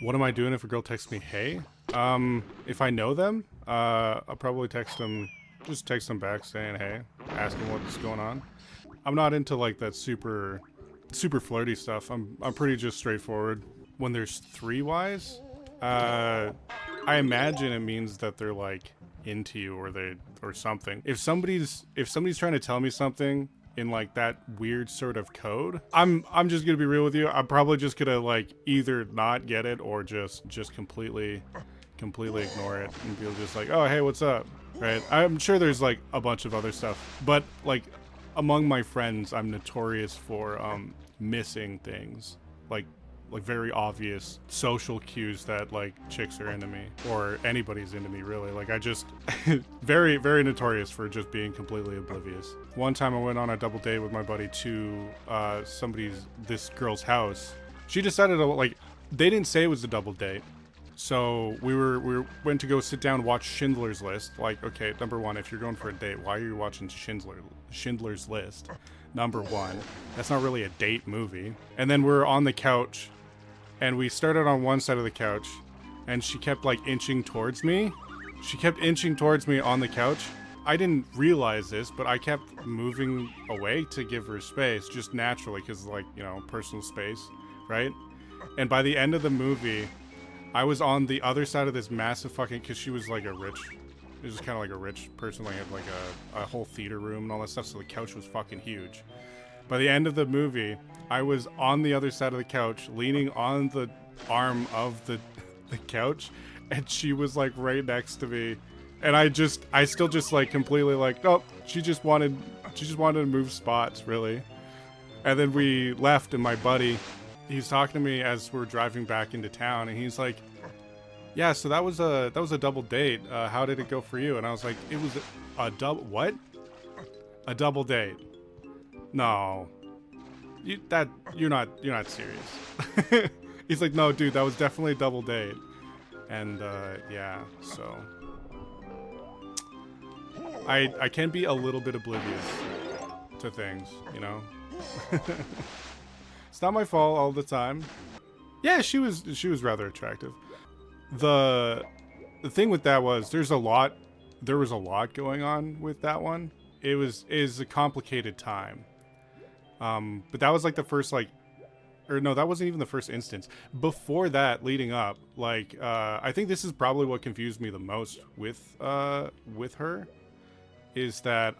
What am I doing if a girl texts me, hey? If I know them, I'll probably text them, just text them back saying, hey, asking what's going on. I'm not into like that super flirty stuff. I'm pretty just straightforward. When there's three Ys, I imagine it means that they're like into you or something. If somebody's trying to tell me something in like that weird sort of code, I'm just gonna be real with you. I'm probably just gonna like either not get it or just completely ignore it and be just like, oh hey, what's up? Right? I'm sure there's like a bunch of other stuff, but like among my friends, I'm notorious for missing things like very obvious social cues that like chicks are into me or anybody's into me really. Like I just very notorious for just being completely oblivious. One time I went on a double date with my buddy to this girl's house. She decided to like, they didn't say it was a double date. So we went to go sit down and watch Schindler's List. Like, okay, number one, if you're going for a date, why are you watching Schindler's List? Number one, that's not really a date movie. And then we're on the couch, and we started on one side of the couch, and she kept like inching towards me. She kept inching towards me on the couch. I didn't realize this, but I kept moving away to give her space, just naturally, because like, you know, personal space, right? And by the end of the movie, I was on the other side of this massive fucking, because she was like it was kind of like a rich person, like had like a whole theater room and all that stuff, so the couch was fucking huge. By the end of the movie, I was on the other side of the couch, leaning on the arm of the couch, and she was like right next to me. And I still just like completely like, nope, she just wanted to move spots, really. And then we left, and my buddy, he's talking to me as we're driving back into town, and he's like, yeah, so that was a double date. How did it go for you? And I was like, it was a double, what? A double date. No. You're not serious. He's like, no, dude, that was definitely a double date. And yeah, so I can be a little bit oblivious to things, you know. It's not my fault all the time. Yeah, she was rather attractive. The thing with that was there was a lot going on with that one. It is a complicated time. But that was like the first like, or no, that wasn't even the first instance. Before that, leading up, like I think this is probably what confused me the most with her, is that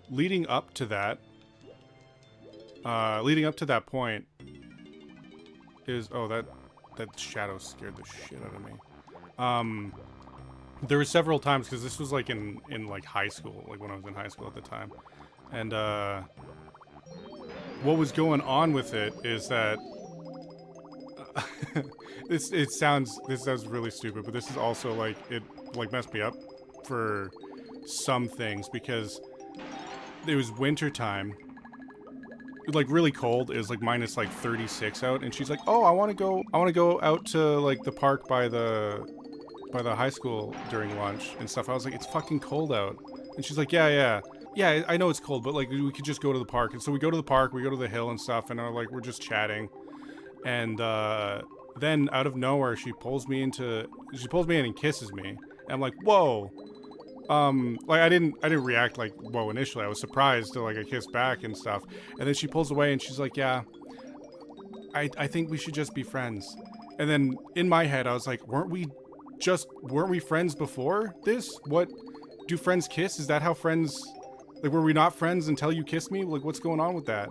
leading up to that point is, oh, that shadow scared the shit out of me. There were several times, because this was like in like high school, like when I was in high school at the time, and what was going on with it is that this sounds really stupid, but this is also like, it like messed me up for some things, because it was winter time, like really cold. It was like minus like 36 out, and she's like, oh, I want to go out to like the park by the high school during lunch and stuff. I was like, it's fucking cold out. And she's like, yeah, I know it's cold, but like we could just go to the park. And so we go to the park, we go to the hill and stuff, and we're just chatting. And then out of nowhere, she pulls me in and kisses me. And I'm like, whoa. Like I didn't react like whoa initially. I was surprised to like a kiss back and stuff. And then she pulls away and she's like, yeah, I think we should just be friends. And then in my head, I was like, weren't we friends before this? What, do friends kiss? Is that how friends, like, were we not friends until you kissed me? Like, what's going on with that?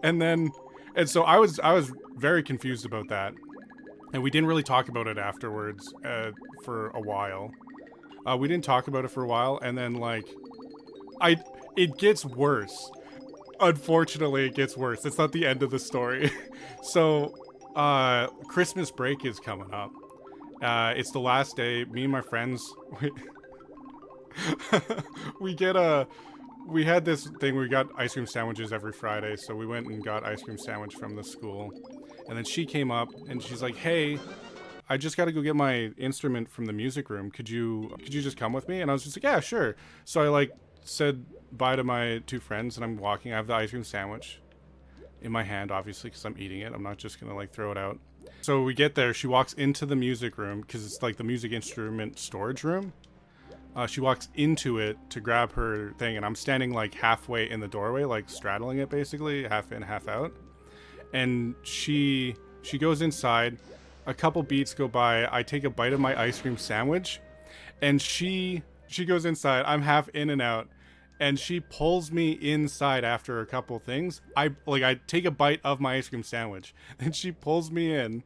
and so I was very confused about that. And we didn't really talk about it afterwards for a while. We didn't talk about it for a while, and then like, it gets worse. Unfortunately, it gets worse. It's not the end of the story. So, Christmas break is coming up. It's the last day. Me and my friends, we had this thing where we got ice cream sandwiches every Friday, so we went and got ice cream sandwich from the school. And then she came up and she's like, hey, I just got to go get my instrument from the music room. Could you just come with me? And I was just like, yeah, sure. So I like said bye to my two friends, and I'm walking. I have the ice cream sandwich. in my hand, obviously, because I'm eating it. I'm not just gonna like throw it out. So we get there. She walks into the music room because it's like the music instrument storage room. She walks into it to grab her thing, and I'm standing like halfway in the doorway, like straddling it, basically half in, half out. And she goes inside. A couple beats go by. I take a bite of my ice cream sandwich, and she goes inside. I'm half in and out, and she pulls me inside after a couple things. I take a bite of my ice cream sandwich, and she pulls me in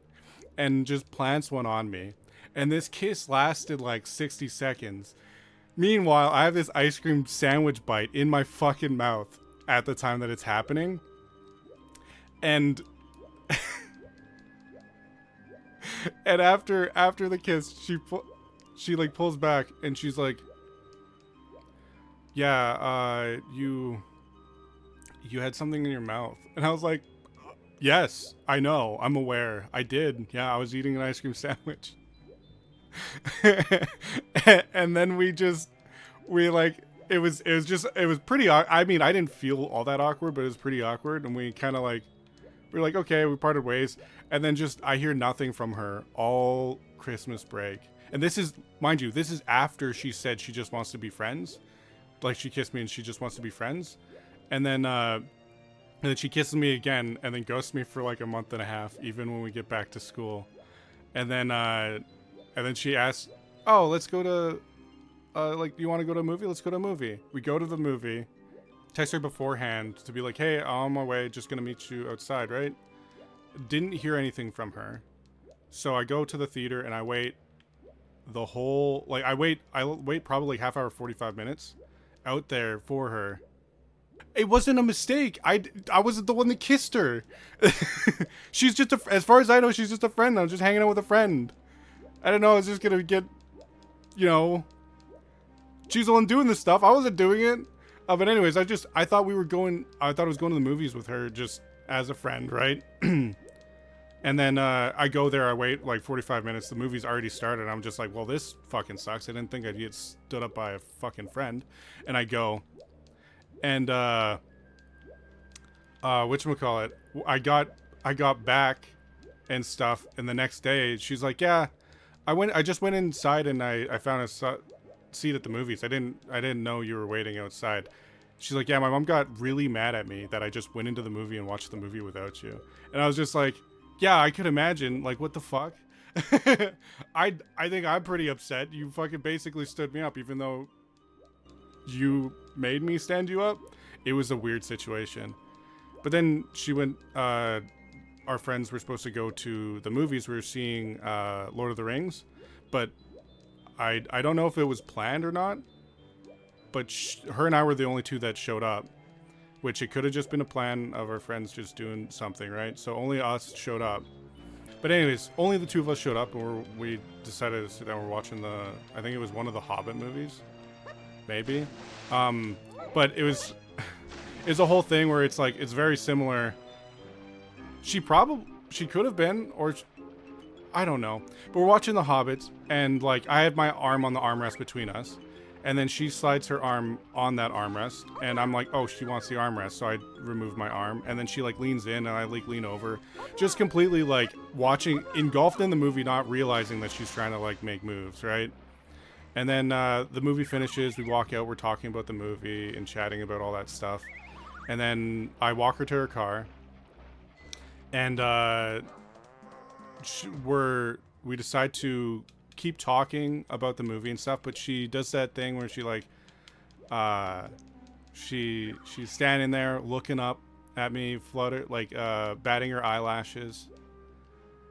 and just plants one on me. And this kiss lasted like 60 seconds. Meanwhile, I have this ice cream sandwich bite in my fucking mouth at the time that it's happening. And and after the kiss, she like pulls back and she's like, "Yeah, you had something in your mouth." And I was like, "Yes, I know. I'm aware. I did. Yeah, I was eating an ice cream sandwich." And then it was pretty, I mean, I didn't feel all that awkward, but it was pretty awkward. And we kind of like, we were like, okay, we parted ways. And then just, I hear nothing from her all Christmas break. And this is, mind you, this is after she said she just wants to be friends. Like, she kissed me and she just wants to be friends. And then she kisses me again and then ghosts me for like a month and a half, even when we get back to school. And then she asks, "Oh, let's go to, do you want to go to a movie? Let's go to a movie." We go to the movie. Text her beforehand to be like, "Hey, I'm on my way. Just going to meet you outside," right? Didn't hear anything from her. So I go to the theater and I wait I wait probably half hour, 45 minutes out there for her. It wasn't a mistake. I wasn't the one that kissed her. She's just as far as I know, she's just a friend. I'm just hanging out with a friend. I don't know. I was just gonna get, she's the one doing this stuff. I wasn't doing it. But anyways, I thought I was going to the movies with her just as a friend, right? And then I go there. I wait like 45 minutes. The movie's already started. I'm just like, well, this fucking sucks. I didn't think I'd get stood up by a fucking friend. And I go, and whatchamacallit, I got back and stuff. And the next day, she's like, yeah. I just went inside and I found a seat at the movies. I didn't know you were waiting outside. She's like, yeah, my mom got really mad at me that I just went into the movie and watched the movie without you. And I was just like, yeah, I could imagine. Like, what the fuck? I think I'm pretty upset. You fucking basically stood me up, even though you made me stand you up. It was a weird situation. But then she went, our friends were supposed to go to the movies. We were seeing Lord of the Rings, but I don't know if it was planned or not, but her and I were the only two that showed up, which it could have just been a plan of our friends just doing something, right? So only us showed up. But anyways, only the two of us showed up, and we decided to sit down. We're watching I think it was one of the Hobbit movies, maybe. But it was a whole thing where it's like, it's very similar. She could have been, or I don't know. But we're watching The Hobbits, and like, I had my arm on the armrest between us, and then she slides her arm on that armrest, and I'm like, oh, she wants the armrest, so I remove my arm, and then she like leans in, and I like lean over, just completely like engulfed in the movie, not realizing that she's trying to like make moves, right? And then the movie finishes, we walk out, we're talking about the movie and chatting about all that stuff, and then I walk her to her car. And we decide to keep talking about the movie and stuff, but she does that thing where she like, she's standing there looking up at me, batting her eyelashes,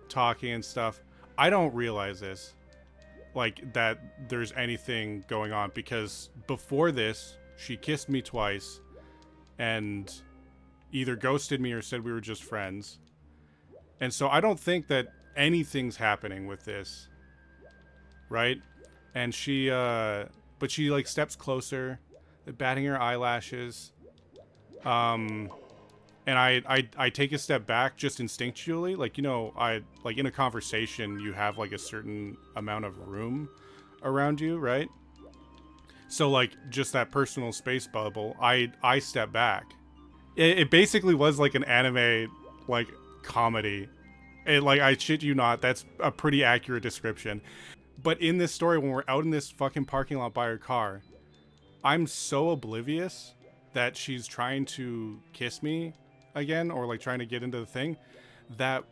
talking and stuff. I don't realize this, like, that there's anything going on, because before this, she kissed me twice and either ghosted me or said we were just friends. And so I don't think that anything's happening with this, right? And but she like steps closer, batting her eyelashes, and I take a step back just instinctually, like, I like in a conversation you have like a certain amount of room around you, right? So like just that personal space bubble, I step back, It basically was like an anime, like, comedy. Like, I shit you not, that's a pretty accurate description. But in this story, when we're out in this fucking parking lot by her car, I'm so oblivious that she's trying to kiss me again, or like trying to get into the thing, that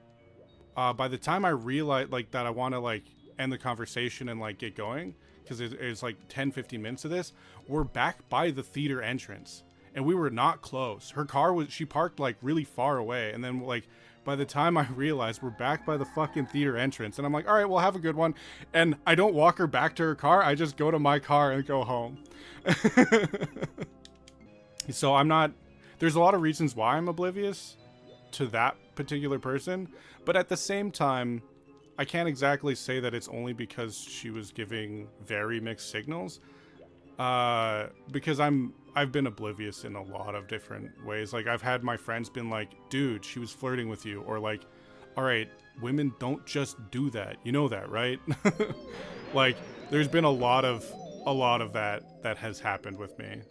by the time I realize like that I want to like end the conversation and like get going, because it's like 10-15 minutes of this, we're back by the theater entrance, and we were not close. Her car was, she parked like really far away, and then like by the time I realized we're back by the fucking theater entrance, and I'm like, all right, well, have a good one. And I don't walk her back to her car. I just go to my car and go home. So I'm not, there's a lot of reasons why I'm oblivious to that particular person, but at the same time, I can't exactly say that it's only because she was giving very mixed signals. Because I've been oblivious in a lot of different ways. Like, I've had my friends been like, dude, she was flirting with you, or like, all right, women don't just do that, you know that, right? Like, there's been a lot of that has happened with me.